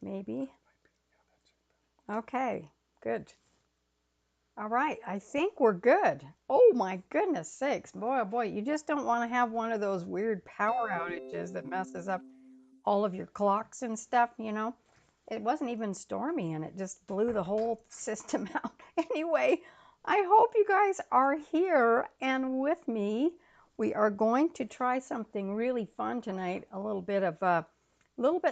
maybe. Okay, good. All right, I think we're good. Oh my goodness sakes. Boy, oh boy, you just don't want to have one of those weird power outages that messes up all of your clocks and stuff, you know. It wasn't even stormy and it just blew the whole system out. Anyway, I hope you guys are here and with me. We are going to try something really fun tonight, a little bit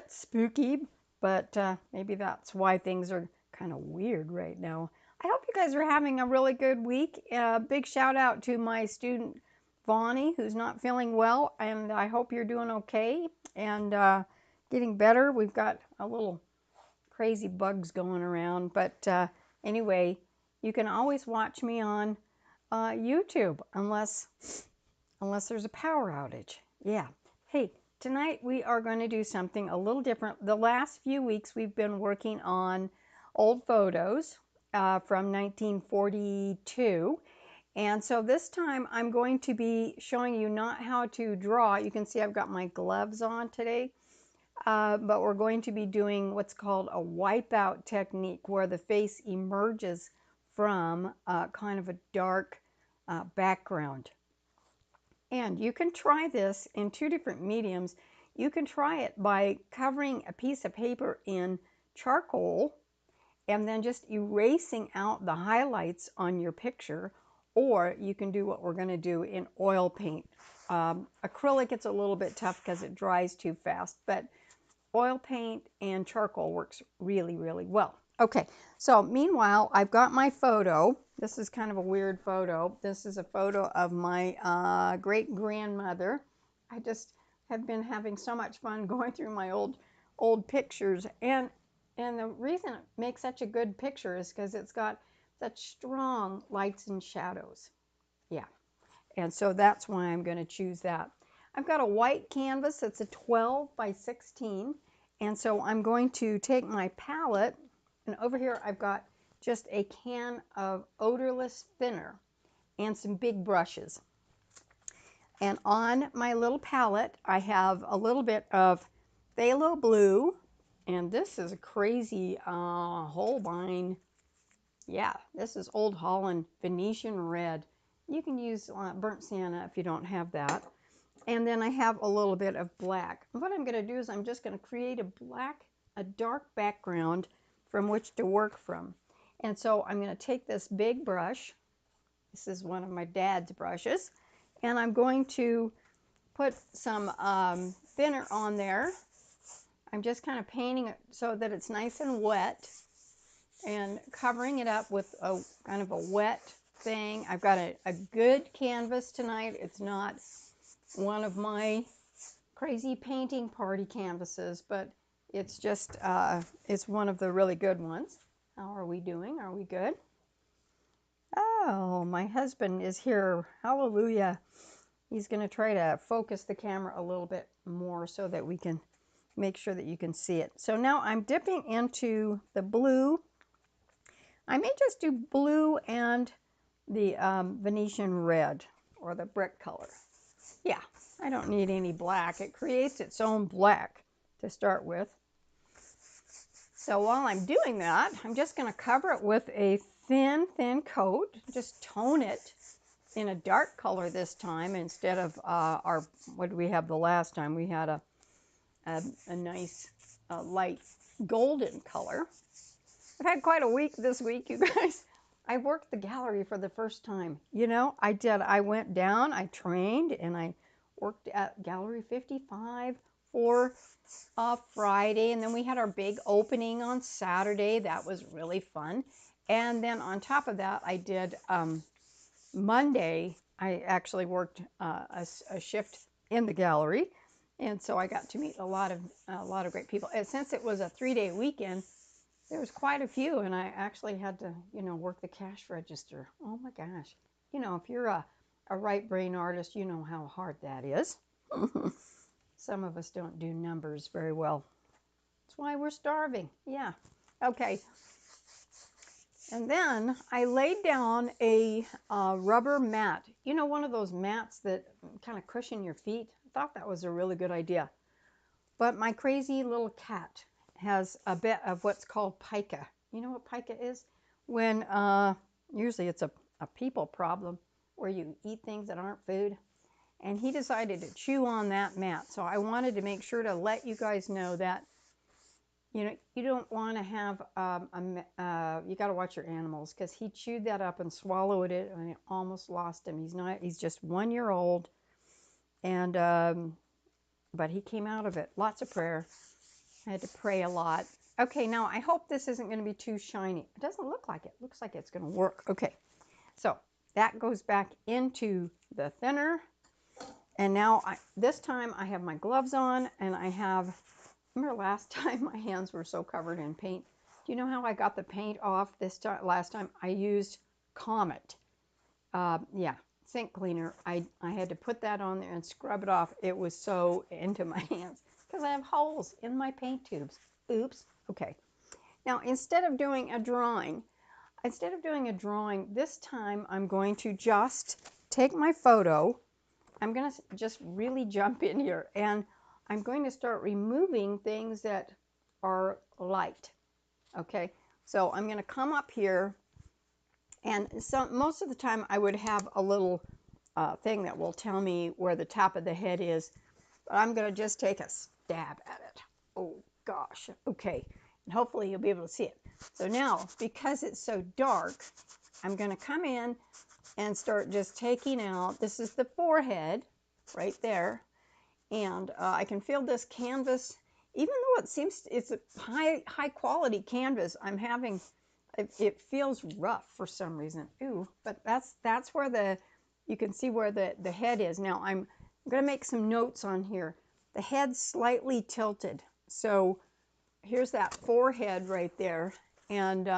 spooky, but maybe that's why things are kind of weird right now. I hope you guys are having a really good week. Big shout out to my student Vonnie, who's not feeling well, and I hope you're doing okay and getting better. We've got a little crazy bugs going around, but anyway, you can always watch me on YouTube unless there's a power outage. Yeah. Hey, tonight we are going to do something a little different. The last few weeks we've been working on old photos from 1942. And so this time I'm going to be showing you not how to draw. You can see I've got my gloves on today. But we're going to be doing what's called a wipeout technique where the face emerges from kind of a dark background. And you can try this in two different mediums. You can try it by covering a piece of paper in charcoal and then just erasing out the highlights on your picture, or you can do what we're going to do in oil paint. Acrylic, it's a little bit tough because it dries too fast, but oil paint and charcoal works really, really well. Okay, so meanwhile, I've got my photo. This is kind of a weird photo. This is a photo of my great-grandmother. I just have been having so much fun going through my old pictures. And the reason it makes such a good picture is because it's got such strong lights and shadows. Yeah, and so that's why I'm going to choose that. I've got a white canvas that's a 12 by 16. And so I'm going to take my palette, and over here I've got just a can of odorless thinner and some big brushes. And on my little palette, I have a little bit of phthalo blue, and this is a crazy Holbein. Yeah, this is Old Holland Venetian red. You can use burnt sienna if you don't have that. And then I have a little bit of black. What I'm going to do is I'm just going to create a dark background from which to work from. And so I'm going to take this big brush. This is one of my dad's brushes. And I'm going to put some thinner on there. I'm just kind of painting it so that it's nice and wet and covering it up with a kind of a wet thing. I've got a good canvas tonight. It's not one of my crazy painting party canvases, but it's just, it's one of the really good ones. How are we doing? Are we good? Oh, my husband is here. Hallelujah. He's going to try to focus the camera a little bit more so that we can make sure that you can see it. So now I'm dipping into the blue. I may just do blue and the Venetian red or the brick color. Yeah, I don't need any black. It creates its own black to start with. So while I'm doing that, I'm just going to cover it with a thin coat. Just tone it in a dark color this time instead of what did we have the last time? We had a nice light golden color. I've had quite a week this week, you guys. I worked the gallery for the first time. You know, I did. I went down, I trained, and I worked at Gallery 55 for Friday. And then we had our big opening on Saturday. That was really fun. And then on top of that, I did Monday, I actually worked a shift in the gallery. And so I got to meet a lot of great people. And since it was a 3-day weekend, there was quite a few, and I actually had to, work the cash register. Oh my gosh. If you're a right brain artist, you know how hard that is. Some of us don't do numbers very well. That's why we're starving. Yeah. Okay. And then I laid down a rubber mat. One of those mats that kind of cushion your feet. I thought that was a really good idea. But my crazy little cat has a bit of what's called pica. You know what pica is? When usually it's a people problem where you eat things that aren't food. And he decided to chew on that mat. So I wanted to make sure to let you guys know that, you know, you don't want to have you got to watch your animals, because he chewed that up and swallowed it, and I almost lost him. He's just 1 year old, and but he came out of it. Lots of prayer. I had to pray a lot. Okay, now I hope this isn't going to be too shiny. It doesn't look like it. It looks like it's going to work. Okay, so that goes back into the thinner. And now this time I have my gloves on, and I have, remember last time my hands were so covered in paint? Do you know how I got the paint off this time? Last time I used Comet. Yeah, sink cleaner. I had to put that on there and scrub it off. It was so into my hands because I have holes in my paint tubes. Oops. Okay. Now instead of doing a drawing, this time I'm going to just take my photo. I'm going to just really jump in here, and I'm going to start removing things that are light. Okay, so I'm going to come up here, and so most of the time I would have a little thing that will tell me where the top of the head is, but I'm going to just take a stab at it. Oh gosh, okay, and hopefully you'll be able to see it. So now, because it's so dark, I'm going to come in and start just taking out, this is the forehead right there, and I can feel this canvas, even though it's a high quality canvas, I'm having, it feels rough for some reason. Ooh, but that's where you can see where the head is. Now I'm going to make some notes on here. The head's slightly tilted, so here's that forehead right there, and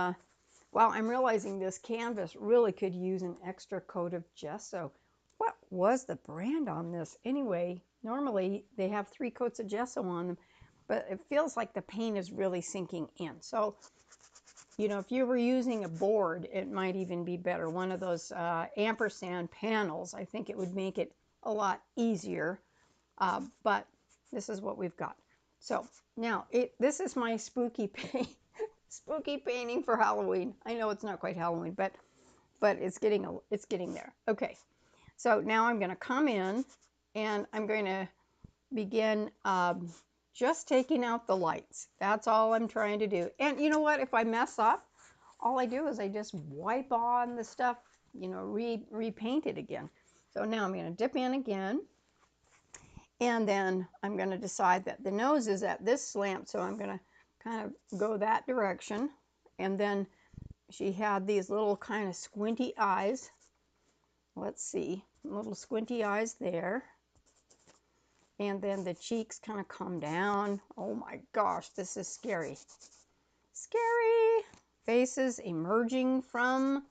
wow, I'm realizing this canvas really could use an extra coat of gesso. What was the brand on this? Anyway, normally they have 3 coats of gesso on them, but it feels like the paint is really sinking in. So, you know, if you were using a board, it might even be better. One of those ampersand panels, I think it would make it a lot easier. But this is what we've got. So now this is my spooky paint. Spooky painting for Halloween. I know it's not quite Halloween, but it's getting there. Okay, so now I'm going to come in, and I'm going to begin just taking out the lights. That's all I'm trying to do. And you know what? If I mess up, all I do is I just wipe on the stuff, you know, repaint it again. So now I'm going to dip in again. And then I'm going to decide that the nose is at this slant, so I'm going to kind of go that direction. And then she had these little kind of squinty eyes. Let's see, little squinty eyes there. And then the cheeks kind of come down. Oh my gosh, this is scary. Scary. Faces emerging from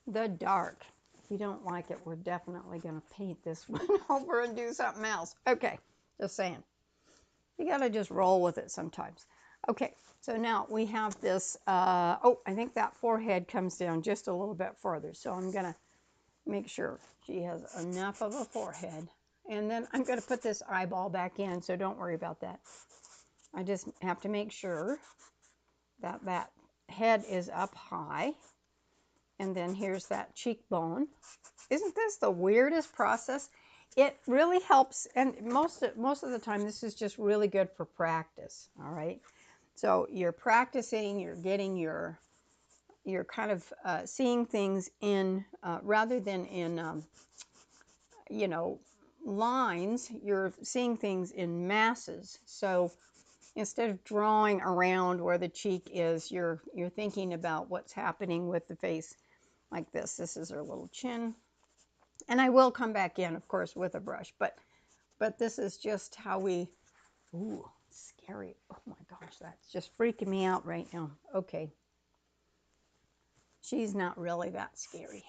the dark. If you don't like it, we're definitely going to paint this one over and do something else. Okay, just saying. You got to just roll with it sometimes. Okay, so now we have this, oh, I think that forehead comes down just a little bit further. So I'm going to make sure she has enough of a forehead. And then I'm going to put this eyeball back in, so don't worry about that. I just have to make sure that that head is up high. And then here's that cheekbone. Isn't this the weirdest process? It really helps, and most of the time this is just really good for practice, all right? So you're practicing, you're getting you're kind of seeing things in, rather than in, you know, lines, you're seeing things in masses. So instead of drawing around where the cheek is, you're thinking about what's happening with the face like this. This is her little chin. And I will come back in, of course, with a brush, but this is just how we, ooh, scary. Oh my gosh, that's just freaking me out right now. Okay. She's not really that scary.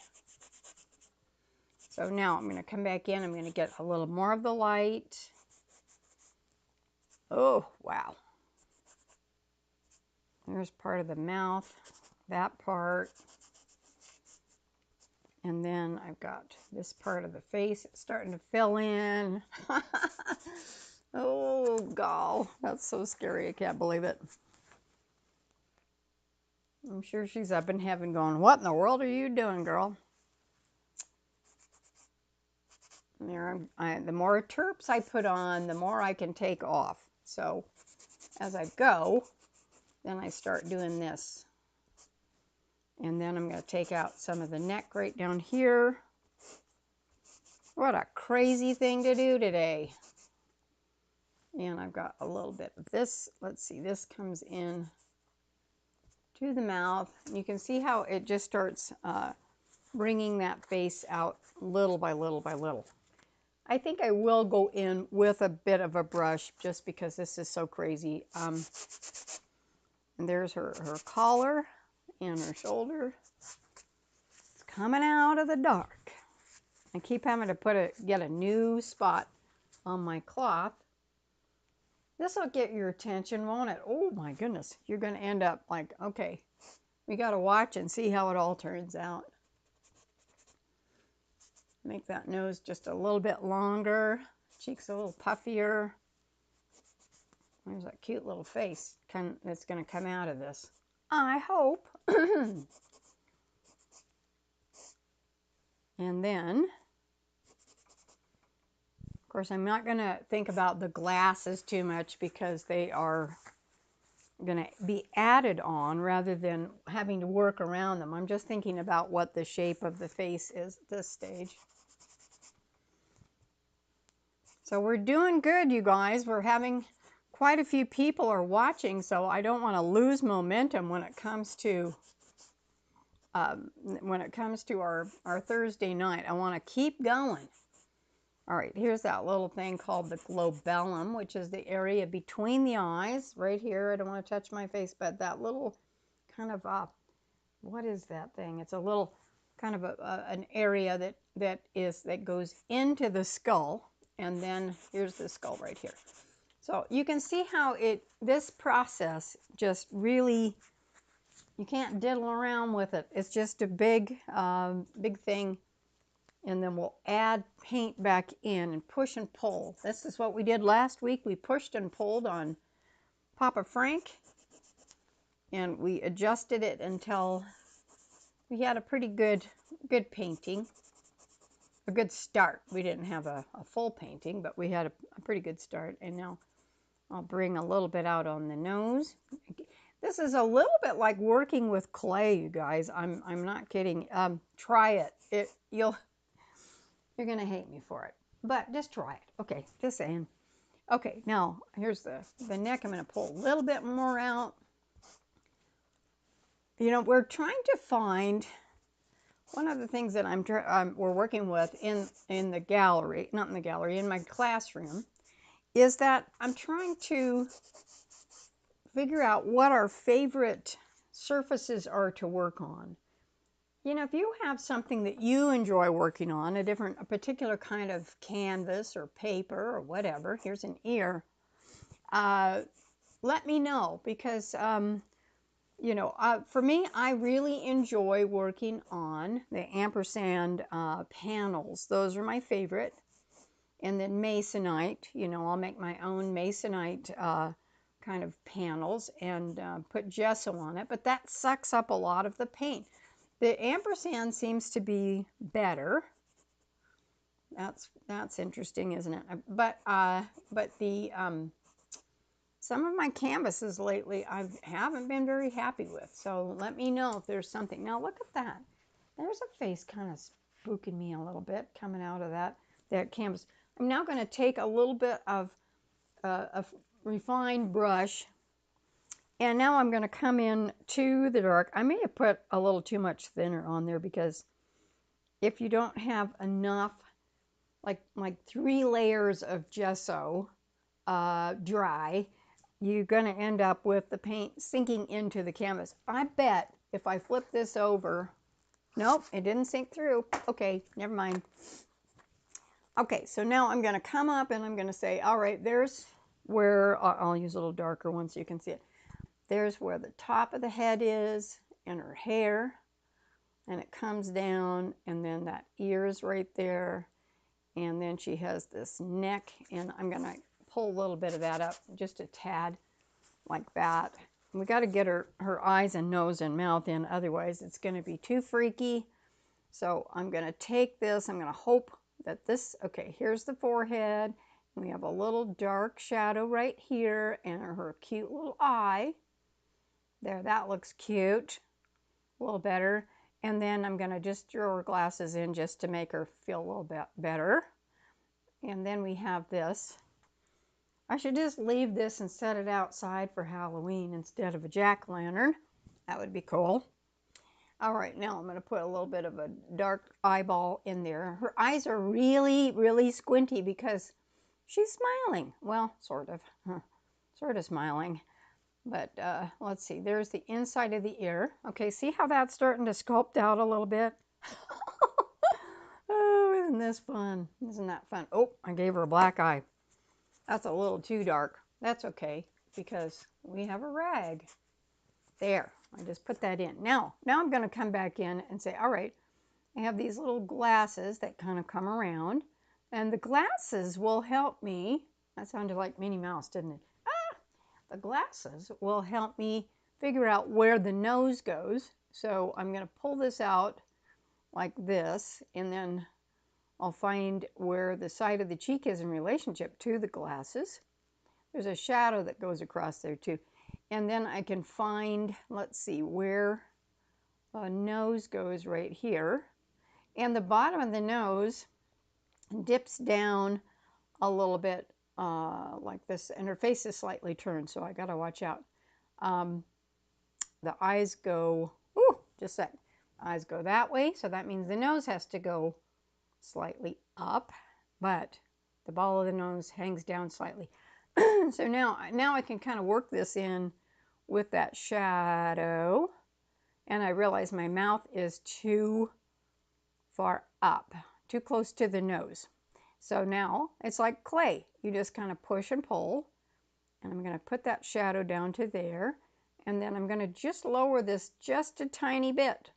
So now I'm going to come back in. I'm going to get a little more of the light. Oh, wow. There's part of the mouth, that part. And then I've got this part of the face. It's starting to fill in. Oh, gall. That's so scary. I can't believe it. I'm sure she's up in heaven going, what in the world are you doing, girl? There, the more terps I put on, the more I can take off. So as I go, then I start doing this. And then I'm going to take out some of the neck right down here. What a crazy thing to do today. And I've got a little bit of this. Let's see, this comes in to the mouth. And you can see how it just starts bringing that face out little by little by little. I think I will go in with a bit of a brush just because this is so crazy. And there's her collar and her shoulder. It's coming out of the dark. I keep having to get a new spot on my cloth. This will get your attention, won't it? Oh my goodness. You're going to end up like, okay, we got to watch and see how it all turns out. Make that nose just a little bit longer. Cheeks a little puffier. There's that cute little face that's going to come out of this. I hope. And then, of course, I'm not going to think about the glasses too much because they are going to be added on rather than having to work around them. I'm just thinking about what the shape of the face is at this stage. So we're doing good, you guys. We're having quite a few people are watching, so I don't want to lose momentum when it comes to our Thursday night. I want to keep going. All right, here's that little thing called the globellum, which is the area between the eyes, right here. I don't want to touch my face, but that little kind of, what is that thing? It's a little kind of an area that goes into the skull, and then here's the skull right here. So you can see how this process just really, you can't diddle around with it. It's just a big thing. And then we'll add paint back in and push and pull. This is what we did last week. We pushed and pulled on Papa Frank. And we adjusted it until we had a pretty good painting. A good start. We didn't have a full painting, but we had a pretty good start. And now I'll bring a little bit out on the nose. This is a little bit like working with clay, you guys. I'm not kidding. Try it. You're going to hate me for it, but just try it. Okay, just saying. Okay, now here's the neck. I'm going to pull a little bit more out. You know, we're trying to find one of the things that we're working with in the gallery, not in the gallery, in my classroom, is that I'm trying to figure out what our favorite surfaces are to work on. You know, if you have something that you enjoy working on, a particular kind of canvas or paper or whatever, here's an ear, let me know because, you know, for me, I really enjoy working on the ampersand panels. Those are my favorite. And then masonite, you know, I'll make my own masonite kind of panels and put gesso on it, but that sucks up a lot of the paint. The ampersand seems to be better. That's interesting, isn't it? But the some of my canvases lately I haven't been very happy with. So let me know if there's something. Now look at that. There's a face kind of spooking me a little bit coming out of that canvas. I'm now going to take a little bit of a refined brush. And now I'm going to come in to the dark. I may have put a little too much thinner on there because if you don't have enough, like 3 layers of gesso dry, you're going to end up with the paint sinking into the canvas. I bet if I flip this over, nope, it didn't sink through. Okay, never mind. Okay, so now I'm going to come up and I'm going to say, all right, there's where, I'll use a little darker one so you can see it. There's where the top of the head is and her hair, and it comes down, and then that ear is right there, and then she has this neck, and I'm going to pull a little bit of that up, just a tad, like that. We got to get her eyes and nose and mouth in, otherwise it's going to be too freaky. So I'm going to take this, I'm going to hope that this, okay, here's the forehead. We have a little dark shadow right here and her cute little eye. There, that looks cute. A little better. And then I'm going to just throw her glasses in just to make her feel a little bit better. And then we have this. I should just leave this and set it outside for Halloween instead of a jack-o'-lantern. That would be cool. All right, now I'm going to put a little bit of a dark eyeball in there. Her eyes are really, really squinty because she's smiling. Well, sort of. Sort of smiling. But let's see, there's the inside of the ear. Okay, see how that's starting to sculpt out a little bit? Oh, isn't this fun? Isn't that fun? Oh, I gave her a black eye. That's a little too dark. That's okay, because we have a rag. There, I just put that in. Now I'm going to come back in and say, all right, I have these little glasses that kind of come around, and the glasses will help me. That sounded like Minnie Mouse, didn't it? The glasses will help me figure out where the nose goes. So I'm going to pull this out like this, and then I'll find where the side of the cheek is in relationship to the glasses. There's a shadow that goes across there too. And then I can find, let's see, where a nose goes right here. And the bottom of the nose dips down a little bit like this, and her face is slightly turned, so I gotta watch out. The eyes go, ooh, just that. Eyes go that way, so that means the nose has to go slightly up, but the ball of the nose hangs down slightly. So now I can kind of work this in with that shadow, and I realize my mouth is too far up, too close to the nose. So now it's like clay. You just kind of push and pull, and I'm going to put that shadow down to there, and then I'm going to just lower this just a tiny bit,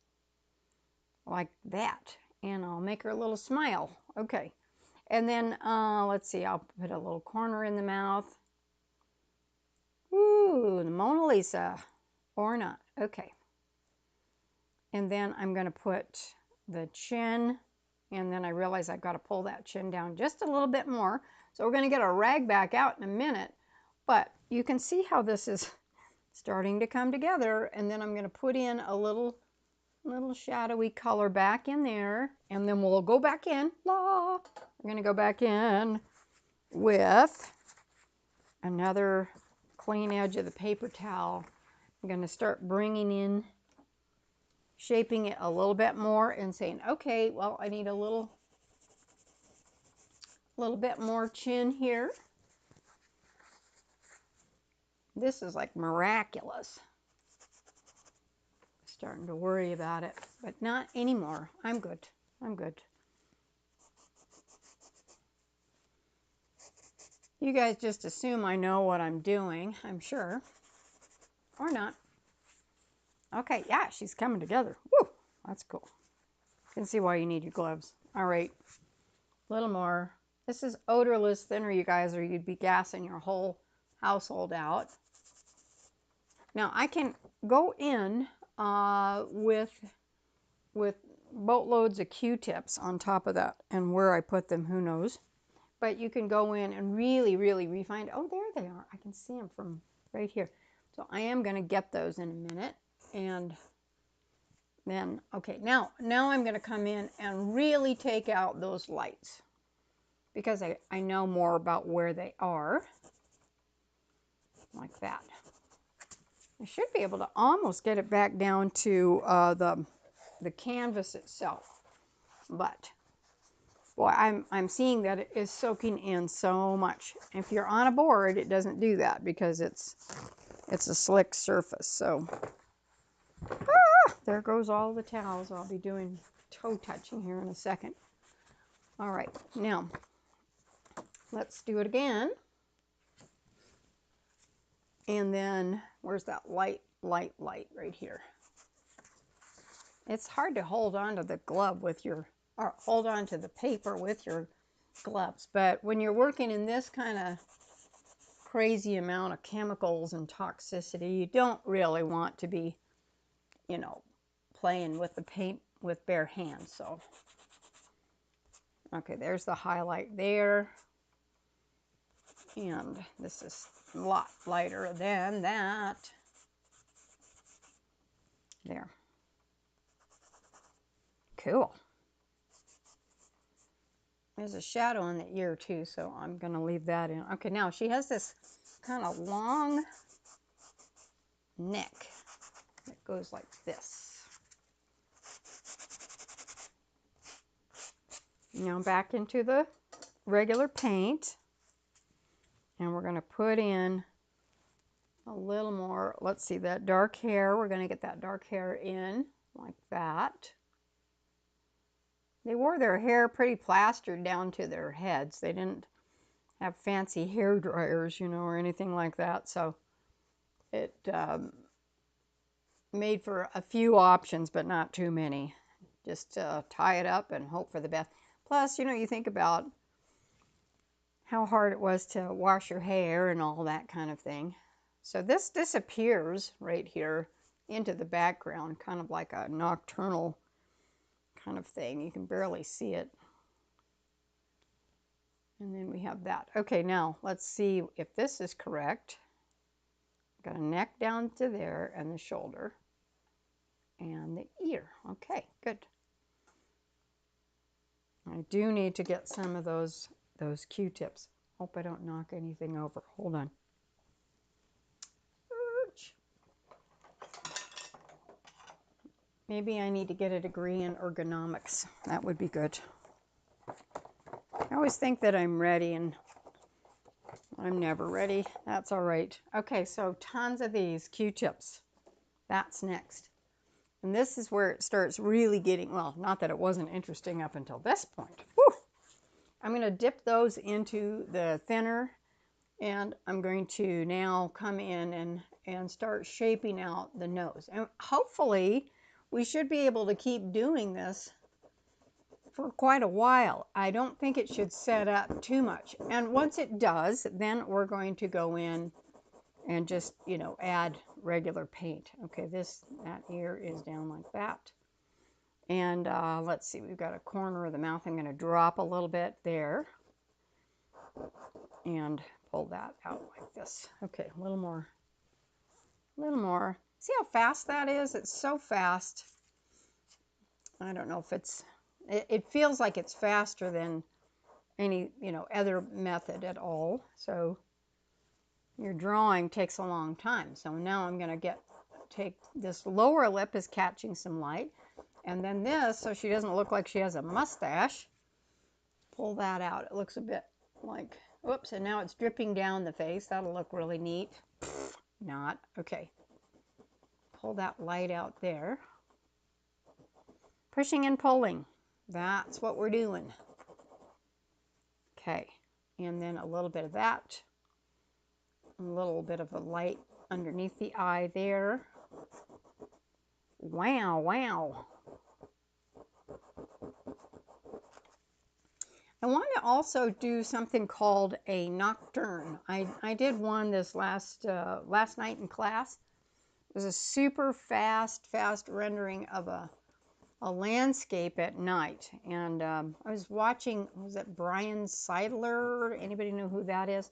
like that, and I'll make her a little smile. Okay, and then let's see, I'll put a little corner in the mouth. Ooh, the Mona Lisa, or not. Okay, and then I'm going to put the chin, and then I realize I've got to pull that chin down just a little bit more. So we're going to get our rag back out in a minute, but you can see how this is starting to come together. And then I'm going to put in a little shadowy color back in there, and then we'll go back in. La! We're going to go back in with another clean edge of the paper towel. I'm going to start bringing in, shaping it a little bit more and saying, okay, well, I need a little bit more chin here. This is like miraculous. Starting to worry about it, but not anymore. I'm good. I'm good. You guys just assume I know what I'm doing, I'm sure. Or not. Okay, yeah, she's coming together. Woo! That's cool. You can see why you need your gloves. All right, a little more. This is odorless thinner, you guys, or you'd be gassing your whole household out. Now I can go in with boatloads of Q-tips on top of that, and where I put them, who knows. But you can go in and really, really refine. Oh, there they are. I can see them from right here. So I am going to get those in a minute. And then, okay, now I'm going to come in and really take out those lights, because I know more about where they are. Like that. I should be able to almost get it back down to the canvas itself. But boy, I'm seeing that it is soaking in so much. If you're on a board, it doesn't do that because it's a slick surface. So there goes all the towels. I'll be doing toe touching here in a second. All right, now let's do it again. And then where's that light right here? It's hard to hold on to the glove with your, or hold on to the paper with your gloves. But when you're working in this kind of crazy amount of chemicals and toxicity. You don't really want to be, you know, playing with the paint with bare hands. So, okay, there's the highlight there. And this is a lot lighter than that. There. Cool. There's a shadow in the ear too, so I'm going to leave that in. Okay, now she has this kind of long neck that goes like this. Now back into the regular paint, and we're going to put in a little more. Let's see, that dark hair. We're going to get that dark hair in like that. They wore their hair pretty plastered down to their heads. They didn't have fancy hair dryers, you know, or anything like that. So it made for a few options, but not too many. Just tie it up and hope for the best. Plus, you know, you think about how hard it was to wash your hair and all that kind of thing. So this disappears right here into the background, kind of like a nocturnal kind of thing. You can barely see it. And then we have that. Okay, now let's see if this is correct. Got a neck down to there and the shoulder and the ear. Okay, good. I do need to get some of those Q-tips. Hope I don't knock anything over. Hold on. Maybe I need to get a degree in ergonomics. That would be good. I always think that I'm ready, and I'm never ready. That's all right. Okay, so tons of these Q-tips. That's next. And this is where it starts really getting, well, not that it wasn't interesting up until this point. Whew. I'm going to dip those into the thinner, and I'm going to now come in and start shaping out the nose. And hopefully we should be able to keep doing this for quite a while. I don't think it should set up too much. And once it does, then we're going to go in and just, you know, add regular paint. Okay, that ear is down like that. And let's see, we've got a corner of the mouth. I'm going to drop a little bit there and pull that out like this. Okay, a little more. A little more. See how fast that is? It's so fast. I don't know if it feels like it's faster than any, you know, other method at all. So your drawing takes a long time. So now I'm going to take this lower lip is catching some light. And then this, so she doesn't look like she has a mustache, pull that out. It looks a bit like, whoops, and now it's dripping down the face. That'll look really neat. Not. Okay. Pull that light out there. Pushing and pulling. That's what we're doing. Okay. And then a little bit of that. A little bit of a light underneath the eye there. Wow, wow. I want to also do something called a nocturne. I did one this last night in class. It was a super fast rendering of a landscape at night. And I was watching, was it Brian Seidler? Anybody know who that is?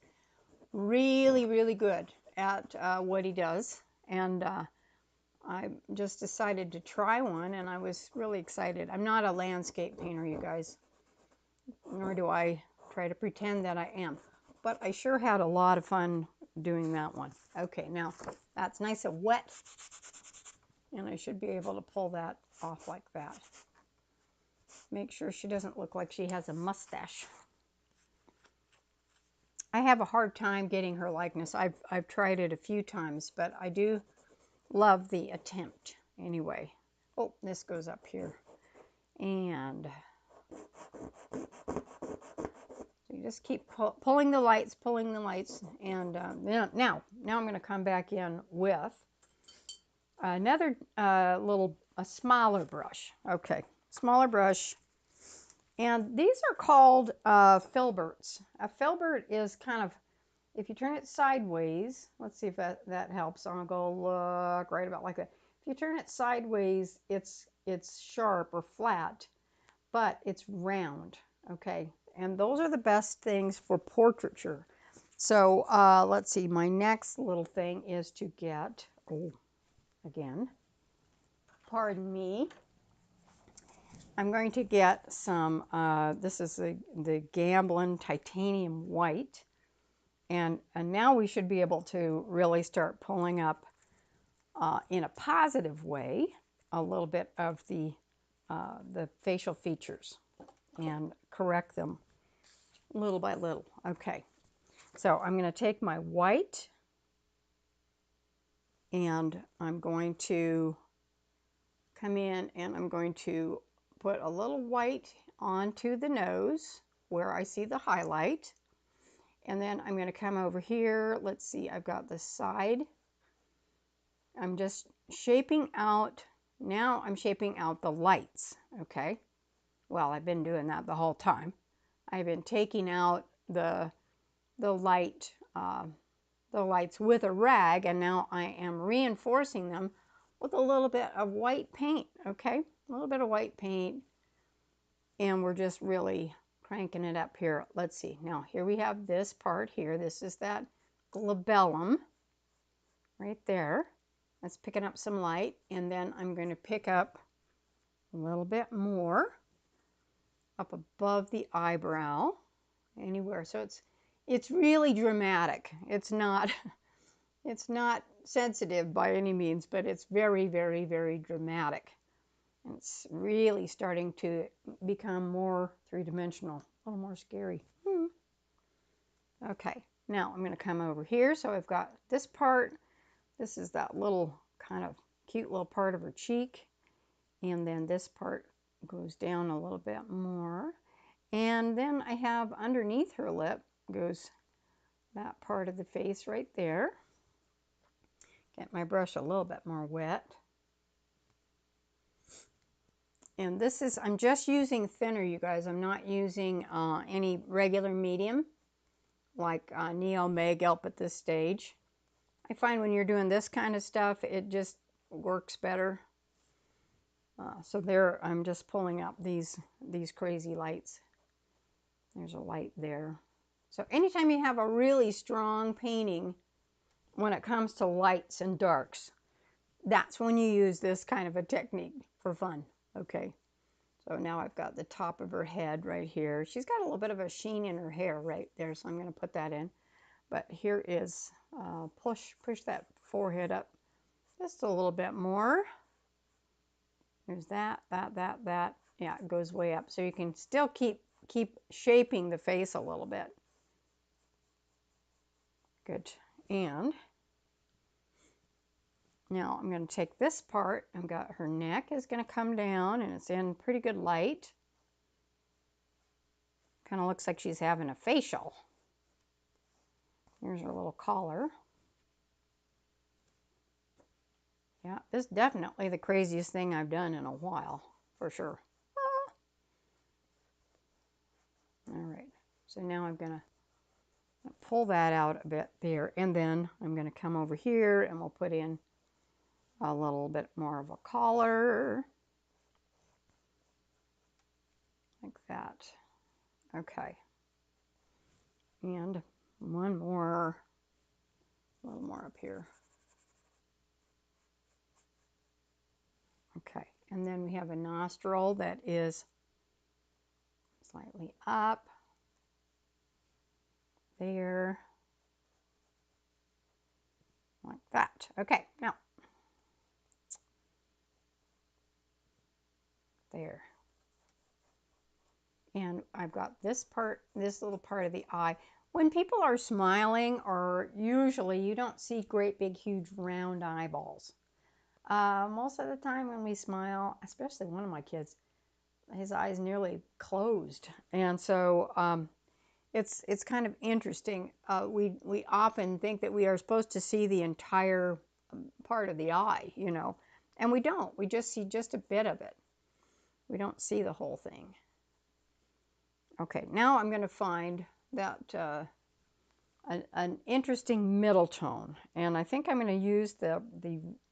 Really, really good at what he does. And I just decided to try one, and I was really excited. I'm not a landscape painter, you guys, nor do I try to pretend that I am. But I sure had a lot of fun doing that one. Okay, now that's nice and wet, and I should be able to pull that off like that. Make sure she doesn't look like she has a mustache. I have a hard time getting her likeness. I've tried it a few times, but I do love the attempt anyway. Oh, this goes up here. And you just keep pulling the lights, and now I'm going to come back in with another a smaller brush. Okay, smaller brush, and these are called filberts. A filbert is kind of if you turn it sideways, let's see if that helps. I'm gonna go look right about like that. If you turn it sideways, it's sharp or flat, but it's round, okay? And those are the best things for portraiture. So let's see, my next little thing is to get, oh, again, pardon me. I'm going to get some, this is the Gamblin Titanium White. And now we should be able to really start pulling up in a positive way a little bit of the facial features and correct them little by little. Okay, so I'm going to take my white and I'm going to come in and I'm going to put a little white onto the nose where I see the highlight. And then I'm going to come over here. Let's see, I've got the side. I'm just shaping out. Now I'm shaping out the lights, okay? Well, I've been doing that the whole time. I've been taking out the light, the lights with a rag, and now I am reinforcing them with a little bit of white paint, okay? A little bit of white paint, and we're just really cranking it up here. Let's see. Now, here we have this part here. This is that glabellum right there. That's picking up some light, and then I'm going to pick up a little bit more up above the eyebrow, anywhere. So it's really dramatic. It's not sensitive by any means, but it's very, very, very dramatic. And it's really starting to become more three-dimensional, a little more scary. Okay, now I'm going to come over here. So I've got this part. This is that little kind of cute little part of her cheek. And then this part goes down a little bit more. And then I have underneath her lip goes that part of the face right there. Get my brush a little bit more wet. And this is, I'm just using thinner, you guys. I'm not using any regular medium like Neo May Gelp at this stage. I find when you're doing this kind of stuff, it just works better. So there, I'm just pulling up these crazy lights. There's a light there. So anytime you have a really strong painting, when it comes to lights and darks, that's when you use this kind of a technique for fun. Okay, so now I've got the top of her head right here. She's got a little bit of a sheen in her hair right there, so I'm going to put that in. But here is, push that forehead up just a little bit more. There's that. Yeah, it goes way up. So you can still keep shaping the face a little bit. Good. And now I'm going to take this part. I've got her neck is going to come down and it's in pretty good light. Kind of looks like she's having a facial. Here's her little collar. Yeah, this is definitely the craziest thing I've done in a while, for sure. All right, so now I'm going to pull that out a bit there, and then I'm going to come over here and we'll put in a little bit more of a collar. Like that. Okay. And one more, a little more up here. Okay, and then we have a nostril that is slightly up there, like that. Okay, now there. And I've got this part, this little part of the eye. When people are smiling, or usually you don't see great big huge round eyeballs. Most of the time when we smile, especially one of my kids, his eyes nearly closed, and so it's kind of interesting. We often think that we are supposed to see the entire part of the eye, you know, and we don't. We just see just a bit of it. We don't see the whole thing. Okay, now I'm going to find that an interesting middle tone. And I think I'm going to use the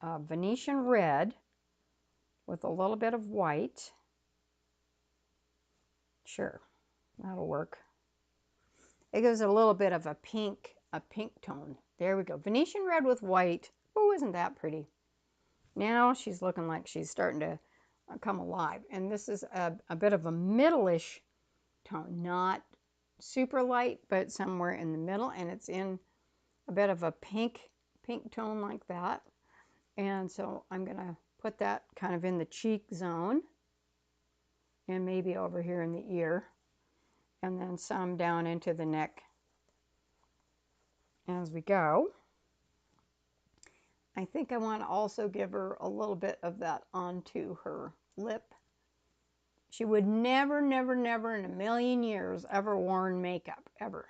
Venetian red with a little bit of white. Sure, that'll work. It gives a little bit of a pink tone. There we go. Venetian red with white. Oh, isn't that pretty? Now she's looking like she's starting to come alive. And this is a bit of a middle-ish tone, not super light, but somewhere in the middle. And it's in a bit of a pink tone like that. And so I'm going to put that kind of in the cheek zone and maybe over here in the ear, and then some down into the neck as we go. I think I want to also give her a little bit of that onto her lip. She would never, never, never in a million years ever worn makeup, ever.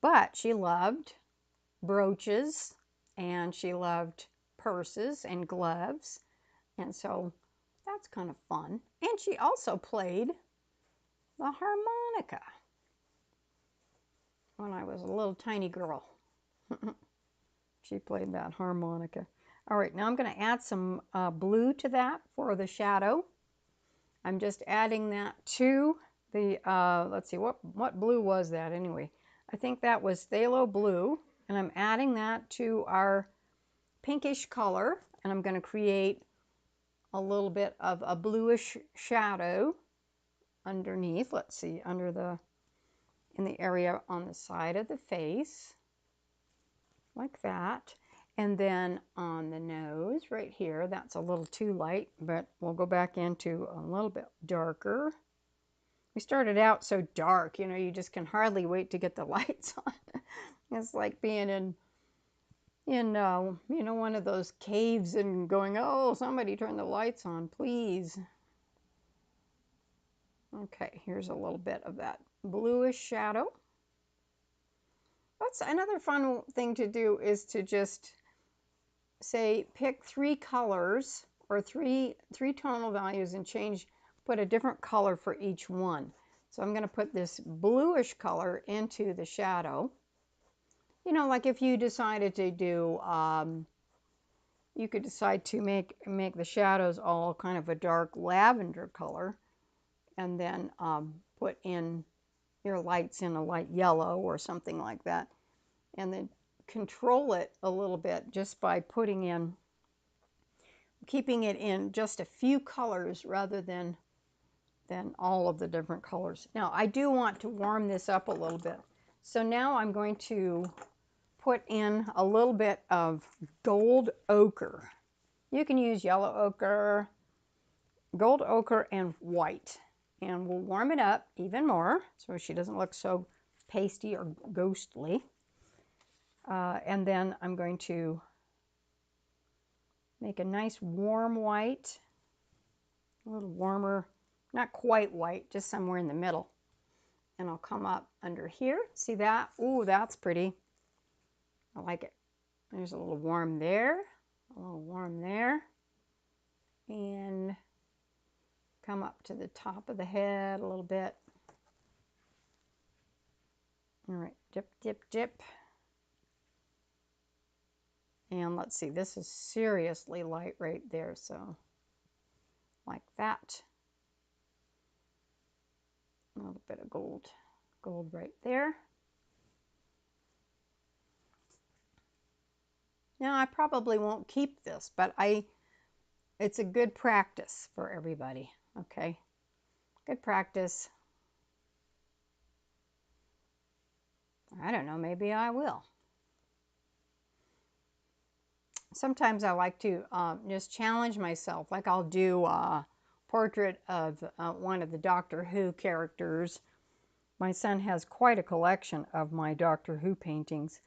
But she loved brooches, and she loved purses and gloves, and so that's kind of fun. And she also played the harmonica when I was a little tiny girl. She played that harmonica. All right, now I'm going to add some blue to that for the shadow. I'm just adding that to the, let's see, what blue was that anyway? I think that was phthalo blue, and I'm adding that to our pinkish color, and I'm going to create a little bit of a bluish shadow underneath. Let's see, in the area on the side of the face, like that. And then on the nose right here, that's a little too light, but we'll go back into a little bit darker. We started out so dark, you know, you just can hardly wait to get the lights on. It's like being in you know, one of those caves and going, oh, somebody turn the lights on, please. Okay, here's a little bit of that bluish shadow. That's another fun thing to do, is to just say pick 3 colors or three tonal values and put a different color for each one. So I'm going to put this bluish color into the shadow. You know, like if you decided to do, you could decide to make the shadows all kind of a dark lavender color, and then put in your lights in a light yellow or something like that, and then control it a little bit just by keeping it in just a few colors rather than all of the different colors. Now I do want to warm this up a little bit, so now I'm going to put in a little bit of gold ochre. You can use yellow ochre, gold ochre, and white, and we'll warm it up even more so she doesn't look so pasty or ghostly. And then I'm going to make a nice warm white, a little warmer, not quite white, just somewhere in the middle. And I'll come up under here. See that? Ooh, that's pretty. I like it. There's a little warm there, a little warm there, and come up to the top of the head a little bit. All right, dip, dip, dip. And let's see, this is seriously light right there, so like that. A little bit of gold right there. Now I probably won't keep this, but it's a good practice for everybody, okay? Good practice. I don't know, maybe I will. Sometimes I like to just challenge myself. Like I'll do a portrait of one of the Doctor Who characters. My son has quite a collection of my Doctor Who paintings,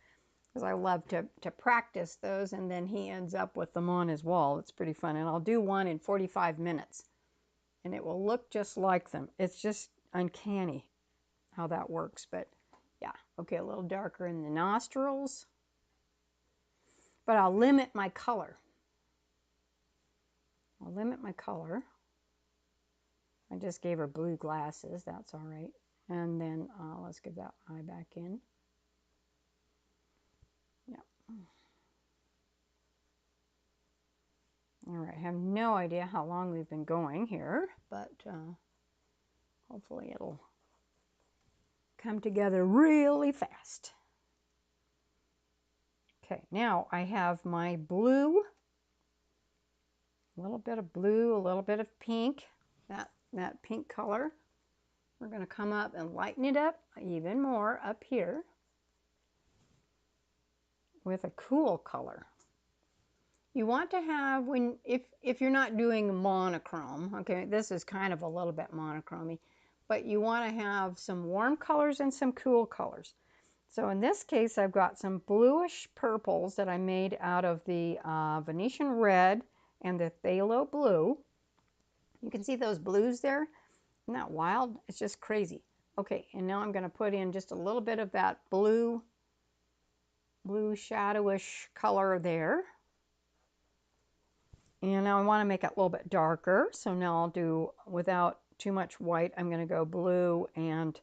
because I love to practice those, and then he ends up with them on his wall. It's pretty fun. And I'll do one in 45 minutes, and it will look just like them. It's just uncanny how that works. But yeah, okay, a little darker in the nostrils. But I'll limit my color. I'll limit my color. I just gave her blue glasses. That's all right. And then let's give that eye back in. All right, I have no idea how long we've been going here, but hopefully it'll come together really fast. Okay, now I have my blue, a little bit of blue, a little bit of pink, that pink color. We're going to come up and lighten it up even more up here with a cool color. You want to have, if you're not doing monochrome, okay, this is kind of a little bit monochrome-y, but you want to have some warm colors and some cool colors. So in this case, I've got some bluish purples that I made out of the Venetian red and the phthalo blue. You can see those blues there. Isn't that wild? It's just crazy. Okay, and now I'm going to put in just a little bit of that blue shadowish color there. And now I want to make it a little bit darker. So now I'll do, without too much white, I'm going to go blue and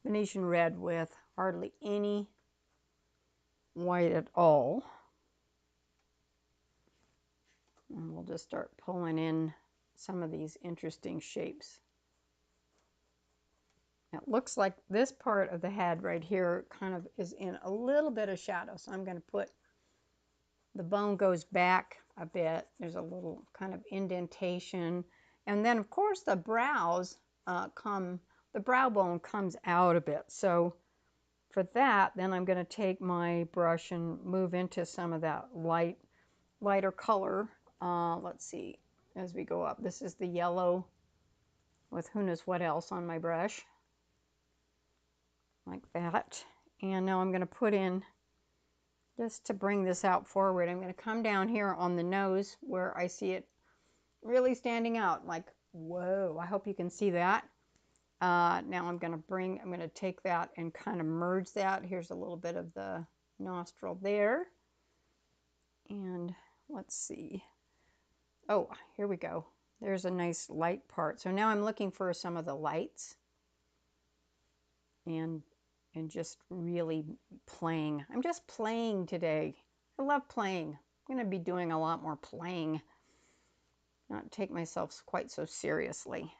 Venetian red with hardly any white at all. And we'll just start pulling in some of these interesting shapes. It looks like this part of the head right here kind of is in a little bit of shadow. So I'm going to put, the bone goes back a bit. There's a little kind of indentation. And then of course the brows the brow bone comes out a bit. So for that, then I'm going to take my brush and move into some of that lighter color. Let's see, as we go up, this is the yellow with who knows what else on my brush. Like that. And now I'm going to put in, just to bring this out forward, I'm going to come down here on the nose where I see it really standing out. Like, whoa, I hope you can see that. Now I'm going to take that and kind of merge that. Here's a little bit of the nostril there. And let's see. Oh, here we go. There's a nice light part. So now I'm looking for some of the lights and just really playing. I'm just playing today. I love playing. I'm going to be doing a lot more playing. Not take myself quite so seriously.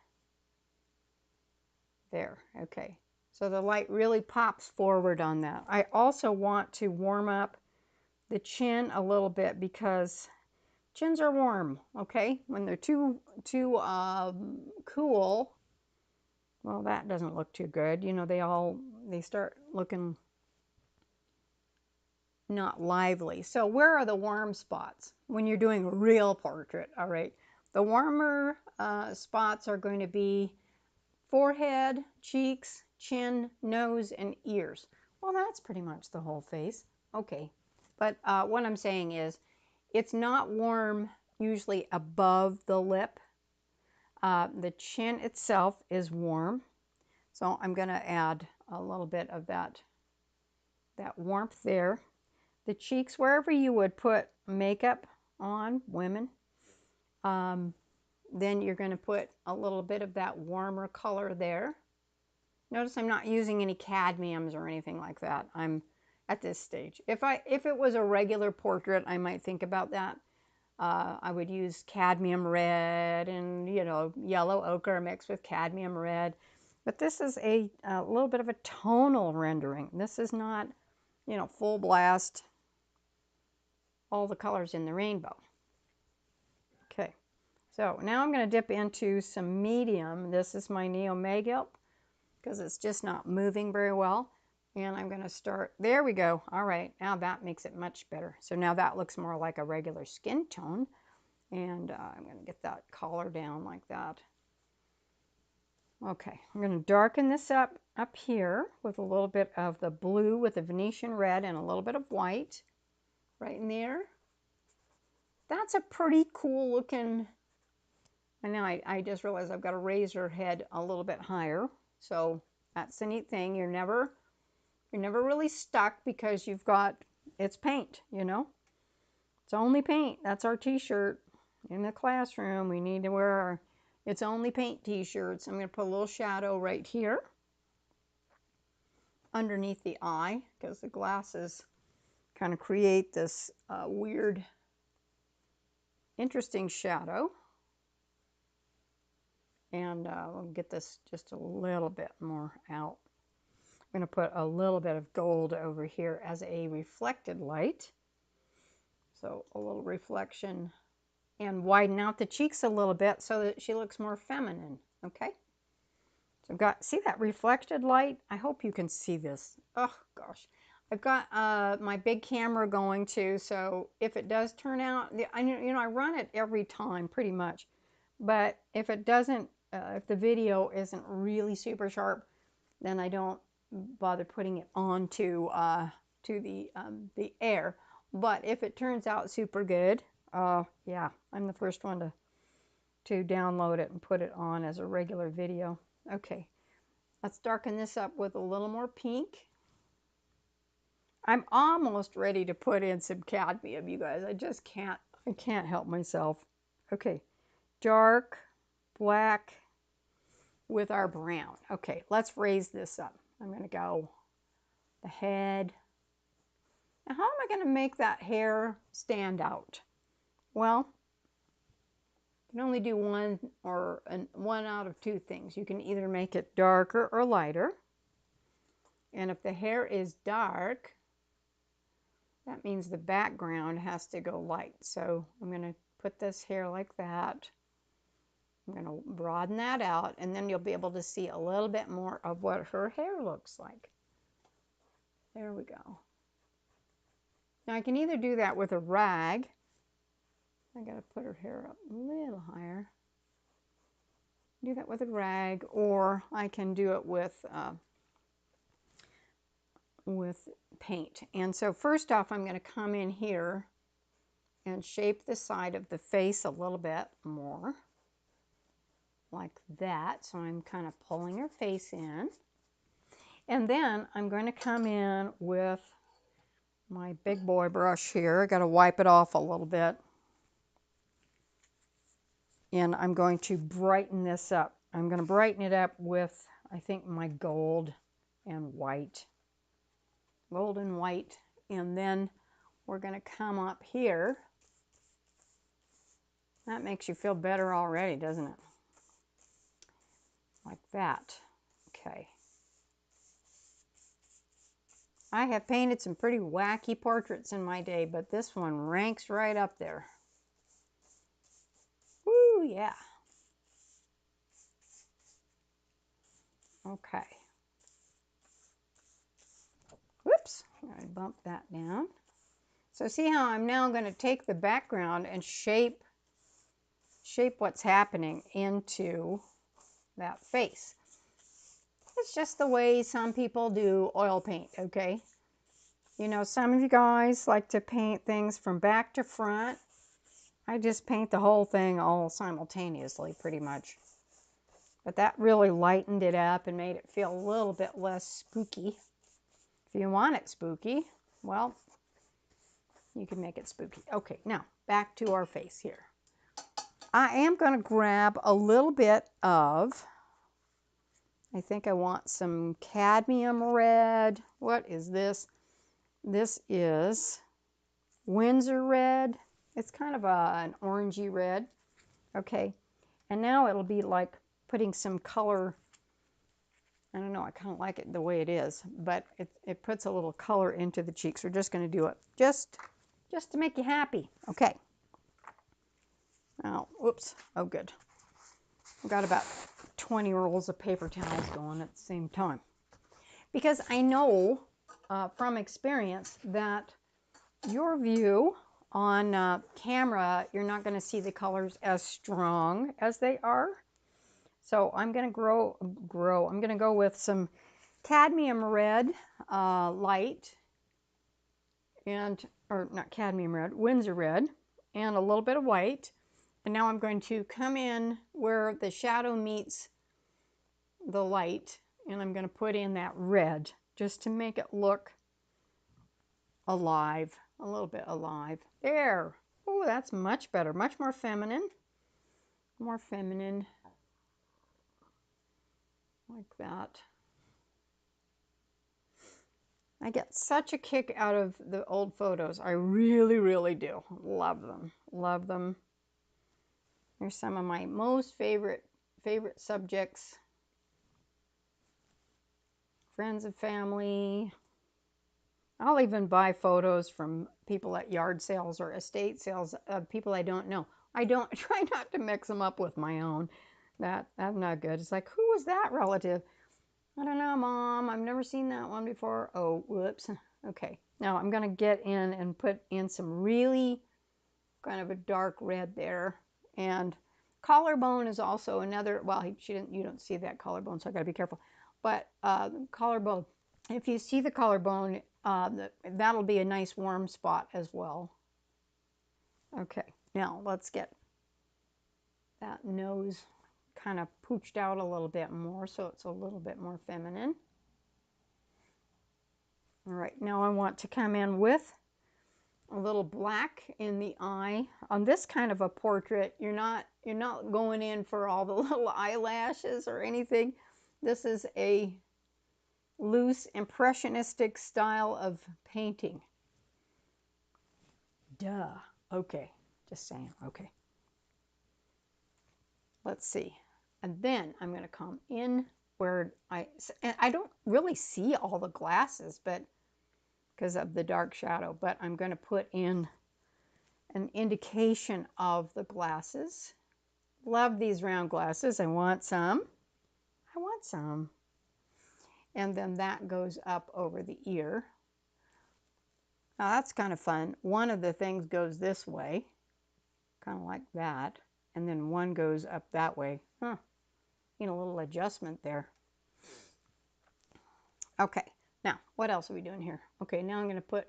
There, okay. So the light really pops forward on that. I also want to warm up the chin a little bit because chins are warm, okay? When they're too cool, well, that doesn't look too good. You know, they start looking not lively. So where are the warm spots when you're doing a real portrait? All right, the warmer spots are going to be forehead, cheeks, chin, nose, and ears. Well, that's pretty much the whole face. Okay, but what I'm saying is it's not warm usually above the lip. The chin itself is warm. So I'm going to add a little bit of that warmth there. The cheeks, wherever you would put makeup on, women, then you're going to put a little bit of that warmer color there. Notice I'm not using any cadmiums or anything like that. I'm at this stage. If it was a regular portrait, I might think about that. I would use cadmium red and, you know, yellow ochre mixed with cadmium red. But this is a little bit of a tonal rendering. This is not, you know, full blast, all the colors in the rainbow. Okay, so now I'm going to dip into some medium. This is my Neo Megilp because it's just not moving very well. And I'm going to start, there we go. All right, now that makes it much better. So now that looks more like a regular skin tone. And I'm going to get that collar down like that. Okay, I'm going to darken this up here with a little bit of the blue with the Venetian red and a little bit of white right in there. That's a pretty cool looking, and now I just realized I've got to raise her head a little bit higher. So that's the neat thing. You're never really stuck because you've got, it's paint, you know. It's only paint. That's our t-shirt. In the classroom, we need to wear our It's Only Paint t-shirts. I'm going to put a little shadow right here underneath the eye because the glasses kind of create this weird, interesting shadow. And we'll get this just a little bit more out. I'm going to put a little bit of gold over here as a reflected light. So a little reflection, and widen out the cheeks a little bit so that she looks more feminine. Okay. So I've got, see that reflected light? I hope you can see this. Oh gosh. I've got my big camera going too, so if it does turn out, I run it every time pretty much, but if it doesn't, if the video isn't really super sharp, then I don't bother putting it on to the air. But if it turns out super good, yeah, I'm the first one to download it and put it on as a regular video. Okay, let's darken this up with a little more pink. I'm almost ready to put in some cadmium, you guys. I just can't, I can't help myself. Okay, dark black with our brown. Okay, let's raise this up. I'm going to go the head. Now, how am I going to make that hair stand out? Well, you can only do one out of two things. You can either make it darker or lighter. And if the hair is dark, that means the background has to go light. So I'm going to put this hair like that. I'm going to broaden that out, and then you'll be able to see a little bit more of what her hair looks like. There we go. Now I can either do that with a rag. I got to put her hair up a little higher. Do that with a rag, or I can do it with paint. And so first off, I'm going to come in here and shape the side of the face a little bit more, like that. So I'm kind of pulling her face in. And then I'm going to come in with my big boy brush here. I got to wipe it off a little bit. And I'm going to brighten this up. I'm going to brighten it up with, I think, my gold and white. Gold and white. And then we're going to come up here. That makes you feel better already, doesn't it? Like that. Okay. I have painted some pretty wacky portraits in my day, but this one ranks right up there. Woo, yeah. Okay. Whoops, I bumped that down. So see how I'm now going to take the background and shape what's happening into that face. It's just the way some people do oil paint, okay? You know, some of you guys like to paint things from back to front. I just paint the whole thing all simultaneously, pretty much. But that really lightened it up and made it feel a little bit less spooky. If you want it spooky, well, you can make it spooky. Okay, now back to our face here. I am going to grab a little bit of, I think I want some cadmium red. What is this? This is Windsor red. It's kind of an orangey red. Okay, and now it'll be like putting some color. I don't know, I kind of like it the way it is, but it puts a little color into the cheeks. We're just going to do it just to make you happy. Okay. Oh, whoops. Oh, good. I've got about 20 rolls of paper towels going at the same time. Because I know from experience that your view on camera, you're not going to see the colors as strong as they are. So I'm going to I'm going to go with some cadmium red light, or not cadmium red, Windsor red, and a little bit of white. And now I'm going to come in where the shadow meets the light, and I'm going to put in that red just to make it look alive, a little bit alive. There. Oh, that's much better, much more feminine. More feminine. Like that. I get such a kick out of the old photos. I really, really do. Love them. Love them. Here's some of my most favorite subjects. Friends and family. I'll even buy photos from people at yard sales or estate sales of people I don't know. I don't try not to mix them up with my own. That's not good. It's like, who was that relative? I don't know, Mom. I've never seen that one before. Oh, whoops. Okay. Now I'm going to get in and put in some really kind of a dark red there. And collarbone is also another, well, you don't see that collarbone, so I got to be careful. But collarbone, if you see the collarbone, that'll be a nice warm spot as well. Okay, now let's get that nose kind of pooched out a little bit more so it's a little bit more feminine. All right, now I want to come in with a little black in the eye. On this kind of a portrait, you're not going in for all the little eyelashes or anything. This is a loose impressionistic style of painting. Duh. Okay, just saying. Okay. Let's see. And then I'm going to come in where and I don't really see all the glasses, but because of the dark shadow, but I'm going to put in an indication of the glasses. Love these round glasses. I want some. I want some. And then that goes up over the ear. Now that's kind of fun. One of the things goes this way, kind of like that. And then one goes up that way. Huh. Need a little adjustment there. Okay. Now, what else are we doing here? Okay, now I'm going to put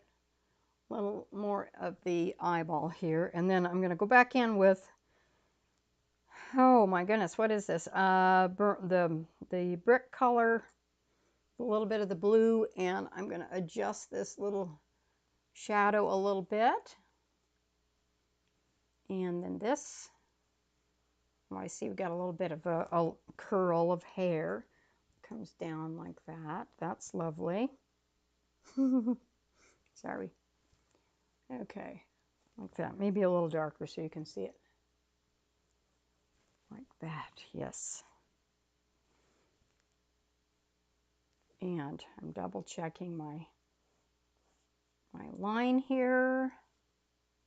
a little more of the eyeball here. And then I'm going to go back in with, oh my goodness, what is this? The brick color, a little bit of the blue, and I'm going to adjust this little shadow a little bit. And then this, well, I see we've got a little bit of a curl of hair. Comes down like that. That's lovely. Sorry. Okay, like that. Maybe a little darker so you can see it. Like that, yes. And I'm double checking my line here.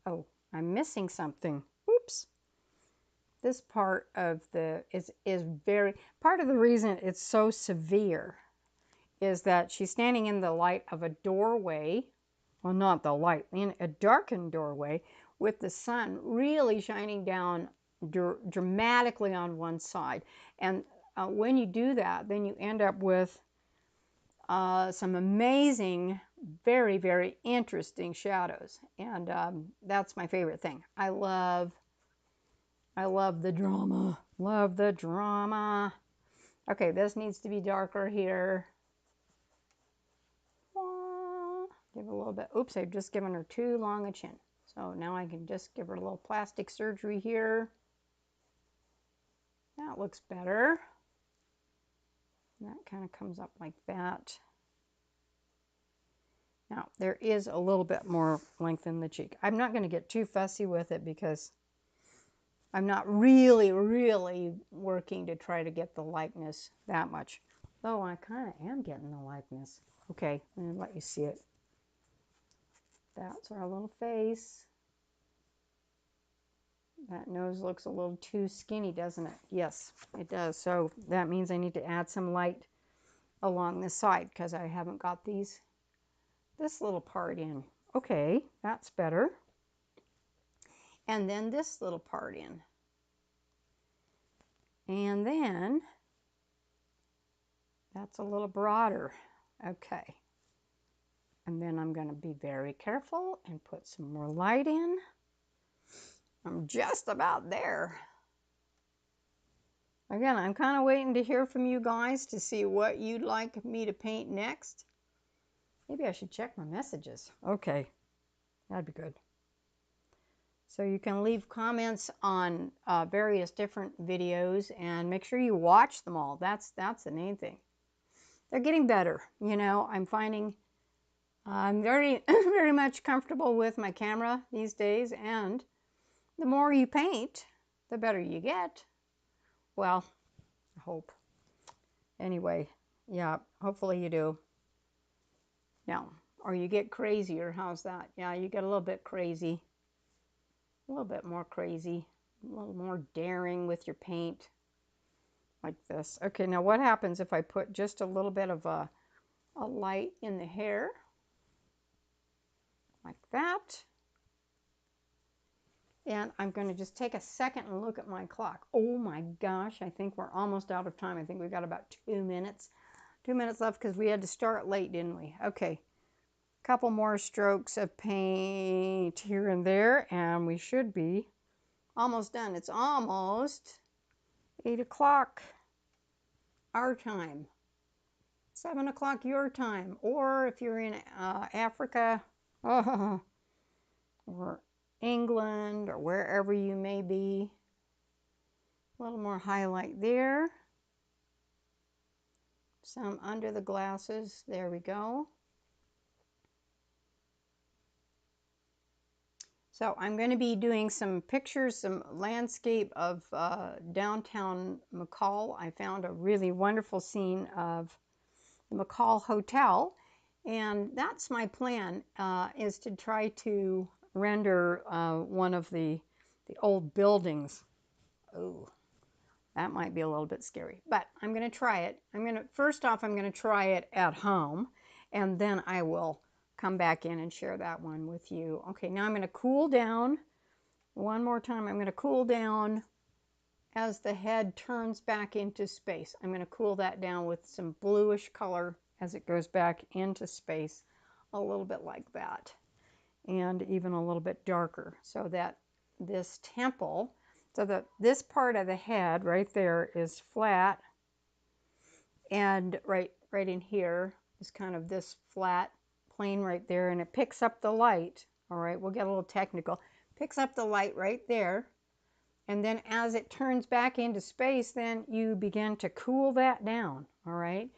Oh, I'm missing something. Oops. This part of the is very, part of the reason it's so severe is that she's standing in the light of a doorway. Well, not the light, in a darkened doorway with the sun really shining down dramatically on one side. And when you do that, then you end up with some amazing, very, very interesting shadows. And that's my favorite thing. I love the drama. Love the drama. Okay, this needs to be darker here. Give it a little bit. Oops, I've just given her too long a chin. So now I can just give her a little plastic surgery here. That looks better. That kind of comes up like that. Now, there is a little bit more length in the cheek. I'm not going to get too fussy with it because I'm not really, really working to try to get the likeness that much. Though I kind of am getting the likeness. Okay, I'm going to let you see it. That's our little face. That nose looks a little too skinny, doesn't it? Yes, it does. So that means I need to add some light along the side because I haven't got this little part in. Okay, that's better. And then this little part in. And then that's a little broader. Okay. And then I'm going to be very careful and put some more light in. I'm just about there. Again, I'm kind of waiting to hear from you guys to see what you'd like me to paint next. Maybe I should check my messages. Okay, that'd be good. So you can leave comments on various different videos and make sure you watch them all. That's the main thing. They're getting better. You know, I'm finding I'm very, very much comfortable with my camera these days, and the more you paint, the better you get. Well, I hope. Anyway, yeah, hopefully you do. Now, or you get crazier. How's that? Yeah, you get a little bit crazy. A little bit more crazy. A little more daring with your paint. Like this. Okay, now what happens if I put just a little bit of a light in the hair? Like that. And I'm going to just take a second and look at my clock. Oh my gosh, I think we're almost out of time. I think we've got about 2 minutes. 2 minutes left because we had to start late, didn't we? Okay, a couple more strokes of paint here and there, and we should be almost done. It's almost 8 o'clock our time, 7 o'clock your time, or if you're in Africa or England or wherever you may be. A little more highlight there. Some under the glasses. There we go. So I'm going to be doing some pictures, some landscape of downtown McCall. I found a really wonderful scene of the McCall Hotel, and that's my plan, is to try to render one of the old buildings. Oh, that might be a little bit scary, but I'm going to try it. First off, I'm going to try it at home, and then I will come back in and share that one with you. Okay, now I'm going to cool down. One more time, I'm going to cool down as the head turns back into space. I'm going to cool that down with some bluish color as it goes back into space, a little bit like that, and even a little bit darker, so that this temple, so that this part of the head right there is flat, and right in here is kind of this flat plane right there, and it picks up the light. All right, we'll get a little technical. Picks up the light right there, and then as it turns back into space, then you begin to cool that down. All right,